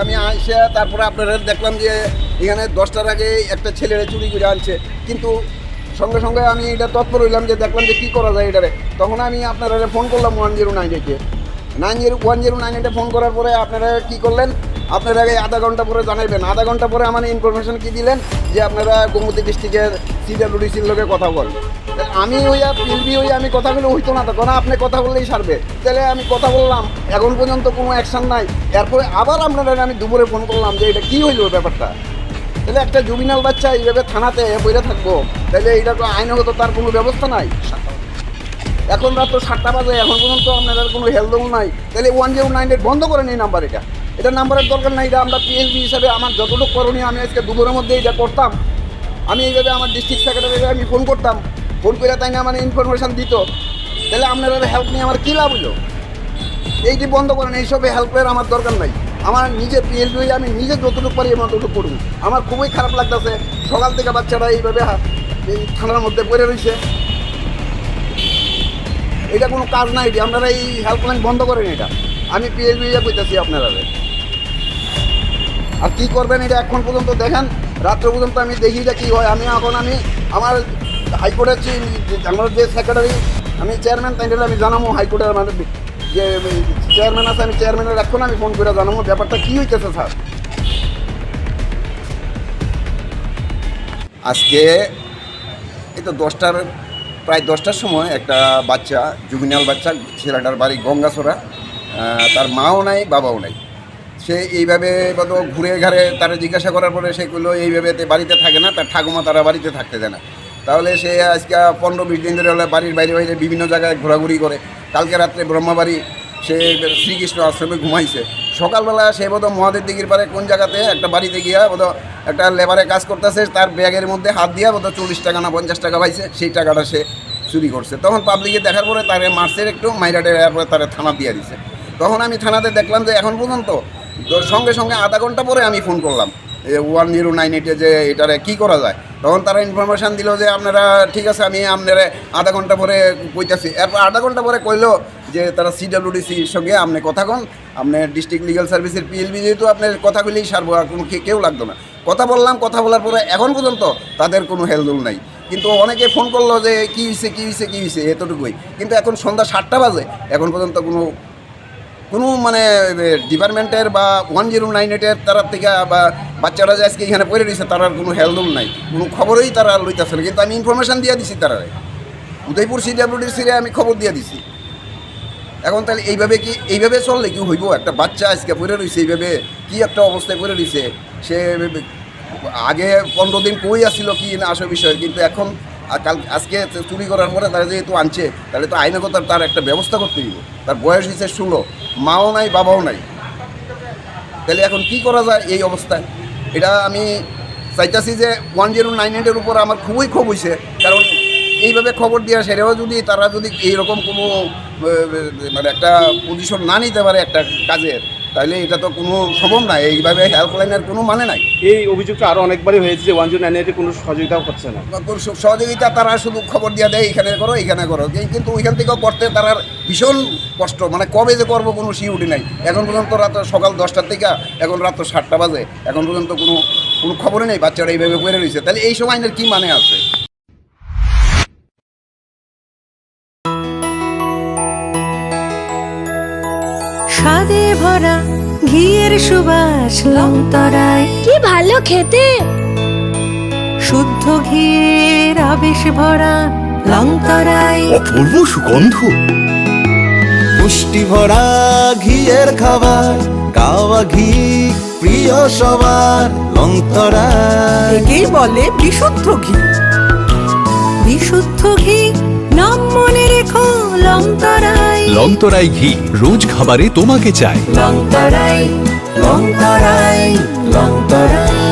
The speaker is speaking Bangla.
আমি আসে তারপরে আপনারা দেখলাম যে এখানে 10টার আগে একটা ছেলেরা চুরি করে আনছে, কিন্তু সঙ্গে সঙ্গে আমি এটা তৎপর হইলাম যে দেখলাম যে কী করা যায় এটারে। তখন আমি আপনারা ফোন করলাম 109-এ 109-এ ফোন করার পরে আপনারা কী করলেন, আপনারা আধা ঘন্টা পরে জানাইবেন। আধা ঘন্টা পরে আমার ইনফরমেশন কী দিলেন যে আপনারা গোমতী ডিস্ট্রিক্টের CWDCর লোকে কথা বলবেন। আমি পিএলবি আমি কথা বলে হইতো না, তখন আপনি কথা বললেই সারবে। তাহলে আমি কথা বললাম, এখন পর্যন্ত কোনো অ্যাকশান নাই। এরপরে আবার আপনারা আমি দুপুরে ফোন করলাম যে এটা কী হইল ব্যাপারটা। তাহলে একটা জুবিনাল বাচ্চা এইভাবে থানাতে বইরে থাকবো, তাহলে এইটা তো আইনগত তার কোনো ব্যবস্থা নাই। এখন রাত তো 7টা বাজে, এখন পর্যন্ত আপনাদের কোনো হেলদোল নাই। তাহলে 109 বন্ধ করেন এই নাম্বার। এটা নাম্বারের দরকার নাই। এটা আমরা পিএলবি হিসাবে আমার যতটুকু করণীয় আমি আজকে দুপুরের মধ্যে এটা করতাম। আমি এইভাবে আমার ডিস্ট্রিক্ট সেক্রেটারিকে আমি ফোন করতাম, ফোন করে তাই না আমার ইনফরমেশান দিত। তাহলে আপনারা হেল্প নিয়ে আমার কী লাভ হলো? এইটি বন্ধ করেন, এইসবে হেল্পের আমার দরকার নাই। আমার নিজে পিএলবি আমি নিজে যতটুকু পারি আমার ততটুকু করুন। আমার খুবই খারাপ লাগতেছে সকাল থেকে বাচ্চারা এইভাবে এই থানার মধ্যে পড়ে রয়েছে। এটা কোনো কাজ নাই। আপনারা এই হেল্পলাইন বন্ধ করেন। এটা আমি পিএলবি কইতেছি আপনারা। আর কী করবেন এটা এখন পর্যন্ত দেখেন, রাত্র পর্যন্ত আমি দেখি যে কী হয়। আমি আমার হাইকোর্টের আমার যে সেক্রেটারি, আমি চেয়ারম্যান, তাই আমি জানাবো হাইকোর্টের মানে যে চেয়ারম্যান আছে, আমি চেয়ারম্যানের এখন আমি ফোন করে জানাবো ব্যাপারটা কী হইতেছে। স্যার, আজকে এই তো প্রায় 10টার সময় একটা বাচ্চা, জুবিনাল বাচ্চা, ছেলেটার বাড়ি গঙ্গাছড়া, তার মাও নাই বাবাও নাই। সে এইভাবে কত ঘুরে ঘাড়ে তারা জিজ্ঞাসা করার পরে সে করলো এইভাবে বাড়িতে থাকে না, তার ঠাকুমা তারা বাড়িতে থাকতে দেয় না। তাহলে সে আজকে 15-20 দিন ধরে বাড়ির বাইরে বাইরে বিভিন্ন জায়গায় ঘোরাঘুরি করে। কালকে রাত্রে ব্রহ্মাবাড়ি সে শ্রীকৃষ্ণ আশ্রমে ঘুমাইছে। সকালবেলা সে বোধহয় মহাদেব দিঘির পারে কোন জায়গাতে একটা বাড়িতে গিয়া বোধহয় একটা লেবারে কাজ করতেছে, তার ব্যাগের মধ্যে হাত দিয়া বোধহয় 40 টাকা না 50 টাকা পাইছে, সেই টাকাটা সে চুরি করছে। তখন পাবলিকে দেখার পরে তারে মার্চের একটু মাইরাটে এরপরে তারা থানা দিয়ে দিছে। তখন আমি থানাতে দেখলাম যে এখন পর্যন্ত সঙ্গে সঙ্গে আধা ঘন্টা পরে আমি ফোন করলাম 109-এ যে এটারে কী করা যায়। তখন তারা ইনফরমেশান দিল যে আপনারা ঠিক আছে, আমি আপনারা আধা ঘন্টা পরে কইতাছি। এরপর আধা ঘন্টা পরে কইলো যে তারা CWDCর সঙ্গে আপনি কথা কন, আপনার ডিস্ট্রিক্ট লিগাল সার্ভিসের পিএলবি যেহেতু আপনার কথা বলেই সারবো, আর কোনো কেউ লাগতো না। কথা বললাম, কথা বলার পরে এখন পর্যন্ত তাদের কোনো হেলদোল নাই। কিন্তু অনেকে ফোন করলো যে কী হয়েছে এতটুকুই। কিন্তু এখন সন্ধ্যা 7টা বাজে, এখন পর্যন্ত কোনো মানে ডিপার্টমেন্টের বা 109-এর তারার থেকে বা বাচ্চারা যে আজকে এখানে পড়ে রয়েছে তারার কোনো হেলদোল নাই, কোনো খবরই তারা লইতেছে না। কিন্তু আমি ইনফরমেশান দিয়ে দিছি, তারা উদয়পুর CWDCরে আমি খবর দিয়ে দিছি। এখন তাহলে এইভাবে চললে কি হইব? একটা বাচ্চা আজকে পড়ে রয়েছে, এইভাবে কি একটা অবস্থায় পড়ে রয়েছে। সে আগে 15 দিন কই আসছিল কি না আসল বিষয়, কিন্তু এখন আজকে চুরি করার পরে তারা যেহেতু আনছে, তাহলে তো আইনগত তার একটা ব্যবস্থা করতে দিব। তার বয়স হয়েছে 16, মাও নাই বাবাও নাই। তাহলে এখন কি করা যায় এই অবস্থায়? এটা আমি চাইতেছি যে 109-এর উপর আমার খুবই ক্ষোভ হয়েছে। কারণ এইভাবে খবর দেওয়া সেটাও যদি তারা যদি এইরকম কোনো মানে একটা পজিশন না নিতে পারে একটা কাজের, তাহলে এটা তো কোনো সম্ভব না। এইভাবে হেল্পলাইনের কোনো মানে নাই। এই অভিযোগটা আরও অনেকবারই হয়েছে যে 109-এ কোনো সহযোগিতাও করছে না। কোনো সহযোগিতা, তারা শুধু খবর দিয়ে দেয় এইখানে করো, কিন্তু ওইখান থেকেও করতে তারা ভীষণ কষ্ট। মানে কবে যে করবো কোনো সিউটি নাই। এখন পর্যন্ত রাত সকাল 10টার থেকে এখন রাত 7টা বাজে, এখন পর্যন্ত কোনো খবরই নেই। বাচ্চারা এইভাবে পড়ে রয়েছে, তাহলে এই সময় আইনের কী মানে আছে? স্বাদে ভরা ঘিয়ের সুবাস লংতরায়, কি ভালো খেতে। শুদ্ধ ঘিয়ের আবেশ ভরা লংতরায়, অপূর্ব সুগন্ধ, পুষ্টি ভরা ঘিয়ের খাবার, গাওয়া ঘি প্রিয় সবার লংতরায়। একেই বলে বিশুদ্ধ ঘি। বিশুদ্ধ ঘি নাম মনে রেখো লংতরায়। লংতরাই ঘি রোজ খাবারে তোমাকে চাই। লংতরায়, লংতরায়, লংতরায়।